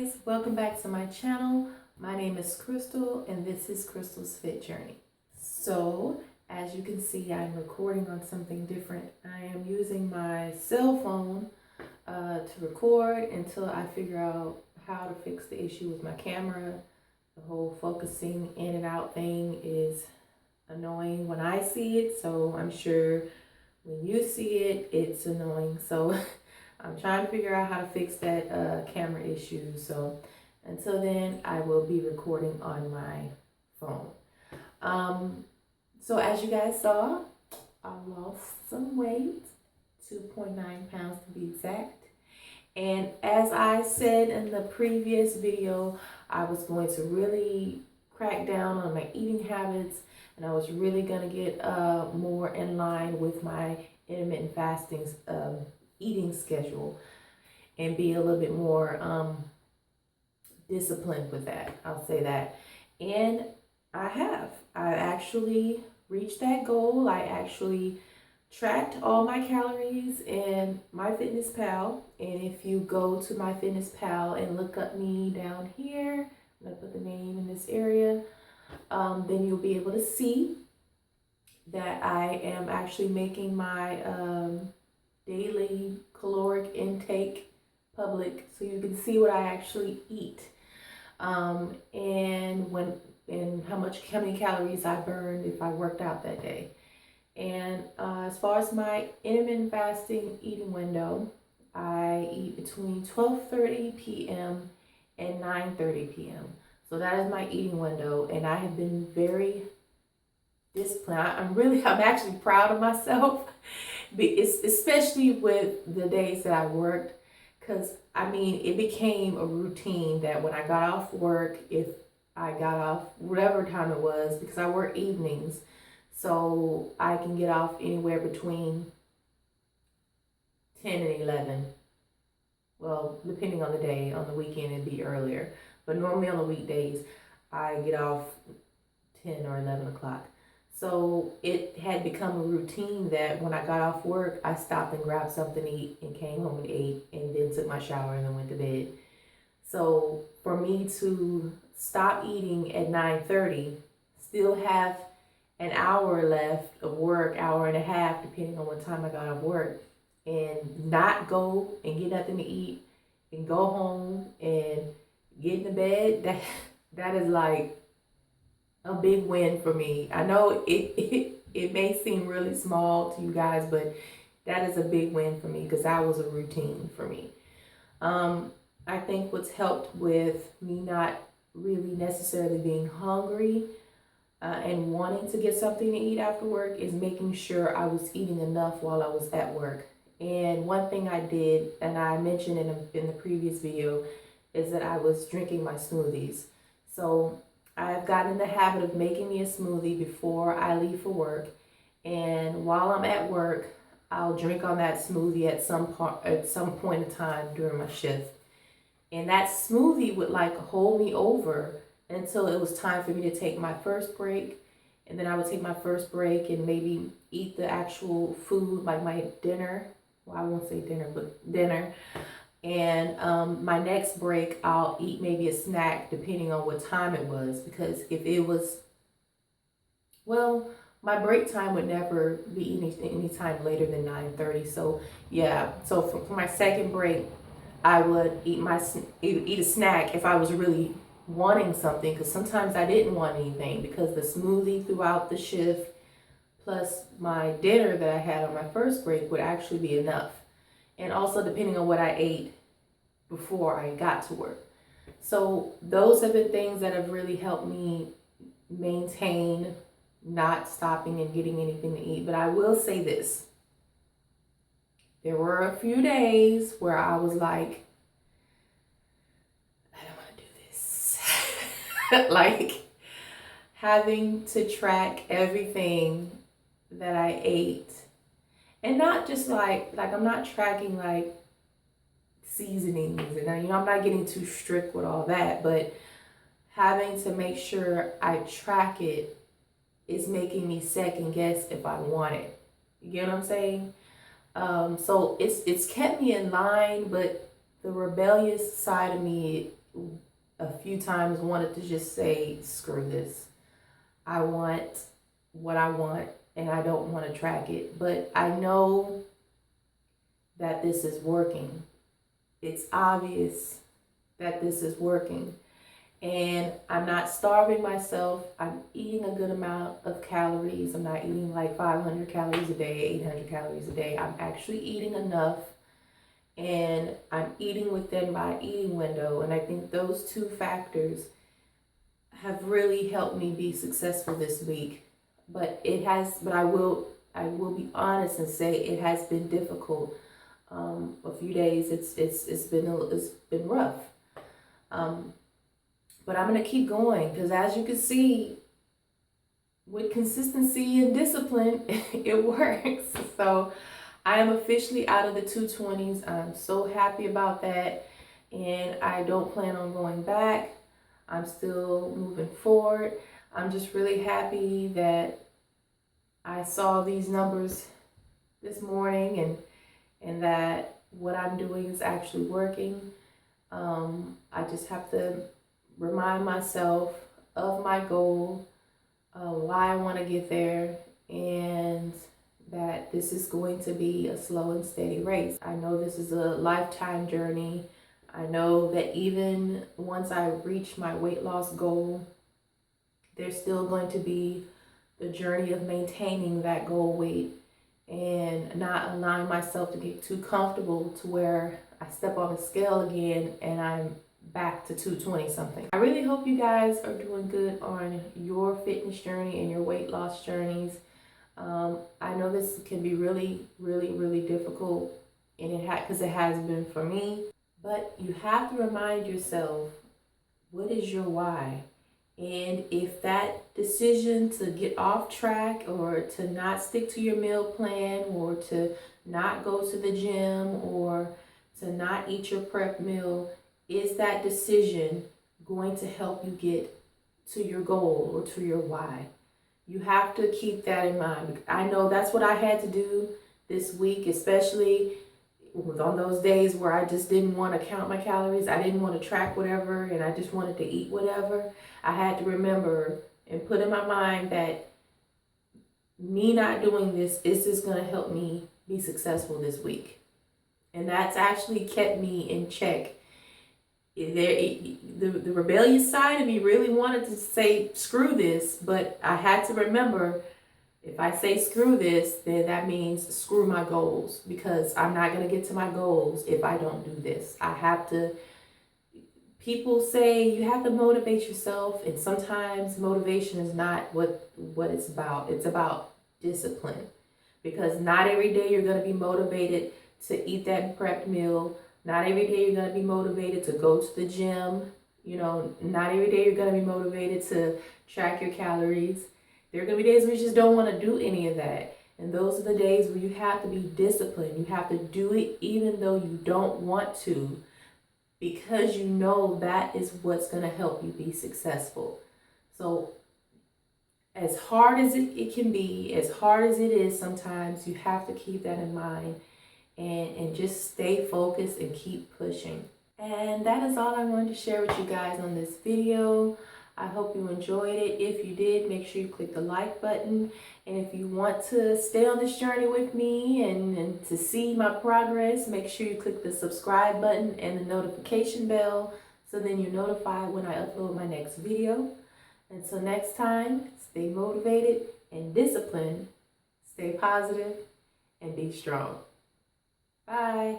guys, welcome back to my channel. My name is Crystal and this is Crystal's Fit Journey. So as you can see, I'm recording on something different. I am using my cell phone to record until I figure out how to fix the issue with my camera. The whole focusing in and out thing is annoying when I see it, so I'm sure when you see it, it's annoying. So I'm trying to figure out how to fix that camera issue. So until then, I will be recording on my phone. So as you guys saw, I lost some weight, 2.9 pounds to be exact. And as I said in the previous video, I was going to really crack down on my eating habits, and I was really going to get more in line with my intermittent fasting eating schedule and be a little bit more disciplined with that. I'll say that. And I actually reached that goal. I actually tracked all my calories in MyFitnessPal. And if you go to MyFitnessPal and look up me down here, I'm gonna put the name in this area, then you'll be able to see that I am actually making my daily caloric intake public, so you can see what I actually eat, and how many calories I burned if I worked out that day. And as far as my intermittent fasting eating window, I eat between 12:30 p.m. and 9:30 p.m. So that is my eating window, and I have been very disciplined. I'm actually proud of myself, especially with the days that I worked, because I mean, it became a routine that when I got off work, if I got off whatever time it was, because I work evenings, so I can get off anywhere between 10 and 11. Well, depending on the day. On the weekend it'd be earlier, but normally on the weekdays I get off 10 or 11 o'clock. So it had become a routine that when I got off work, I stopped and grabbed something to eat and came home and ate and then took my shower and then went to bed. So for me to stop eating at 9:30, still have an hour left of work, hour and a half, depending on what time I got off work, and not go and get nothing to eat and go home and get in the bed, that is like a big win for me. I know it may seem really small to you guys, but that is a big win for me because that was a routine for me. I think what's helped with me not really necessarily being hungry and wanting to get something to eat after work is making sure I was eating enough while I was at work. And one thing I did, and I mentioned in the previous video, is that I was drinking my smoothies. So I've gotten in the habit of making me a smoothie before I leave for work, and while I'm at work, I'll drink on that smoothie at some point in time during my shift. And that smoothie would like hold me over until it was time for me to take my first break. And then I would take my first break and maybe eat the actual food, like my dinner. Well, I won't say dinner, but dinner. And my next break, I'll eat maybe a snack depending on what time it was. Because if it was, well, my break time would never be any time later than 9:30. So yeah, so for my second break, I would eat a snack if I was really wanting something, because sometimes I didn't want anything because the smoothie throughout the shift plus my dinner that I had on my first break would actually be enough. And also depending on what I ate before I got to work. So those have been things that have really helped me maintain not stopping and getting anything to eat. But I will say this. There were a few days where I was like, I don't want to do this. Like having to track everything that I ate. And not just like I'm not tracking like seasonings, and I'm not getting too strict with all that, but having to make sure I track it is making me second guess if I want it. You get what I'm saying? So it's kept me in line, but the rebellious side of me a few times wanted to just say, screw this. I want what I want and I don't want to track it. But I know that this is working. It's obvious that this is working. And I'm not starving myself. I'm eating a good amount of calories. I'm not eating like 500 calories a day, 800 calories a day. I'm actually eating enough, and I'm eating within my eating window. And I think those two factors have really helped me be successful this week. But I will be honest and say it has been difficult. A few days it's been rough. But I'm gonna keep going, because as you can see, with consistency and discipline, it works. So I am officially out of the 220s. I'm so happy about that, and I don't plan on going back. I'm still moving forward. I'm just really happy that I saw these numbers this morning, and that what I'm doing is actually working. I just have to remind myself of my goal, why I want to get there, and that this is going to be a slow and steady race. I know this is a lifetime journey. I know that even once I reach my weight loss goal, there's still going to be the journey of maintaining that goal weight and not allowing myself to get too comfortable to where I step on the scale again and I'm back to 220 something. I really hope you guys are doing good on your fitness journey and your weight loss journeys. I know this can be really, really, really difficult, and because it has been for me. But you have to remind yourself, what is your why? And if that decision to get off track, or to not stick to your meal plan, or to not go to the gym, or to not eat your prep meal, is that decision going to help you get to your goal or to your why? You have to keep that in mind. I know that's what I had to do this week, especially on those days where I just didn't want to count my calories. I didn't want to track whatever, and I just wanted to eat whatever. I had to remember and put in my mind that me not doing this is just going to help me be successful this week. And that's actually kept me in check. The rebellious side of me really wanted to say, screw this, but I had to remember, if I say screw this, then that means screw my goals, because I'm not going to get to my goals if I don't do this. I have to, people say you have to motivate yourself, and sometimes motivation is not what it's about. It's about discipline, because not every day you're going to be motivated to eat that prepped meal. Not every day you're going to be motivated to go to the gym. Not every day you're going to be motivated to track your calories. There are going to be days where you just don't want to do any of that. And those are the days where you have to be disciplined. You have to do it even though you don't want to, because you know that is what's going to help you be successful. So as hard as it can be, as hard as it is sometimes, you have to keep that in mind. And just stay focused and keep pushing. And that is all I wanted to share with you guys on this video. I hope you enjoyed it. If you did, make sure you click the like button. And if you want to stay on this journey with me and to see my progress, make sure you click the subscribe button and the notification bell, so then you're notified when I upload my next video. Until next time, stay motivated and disciplined, stay positive, and be strong. Bye.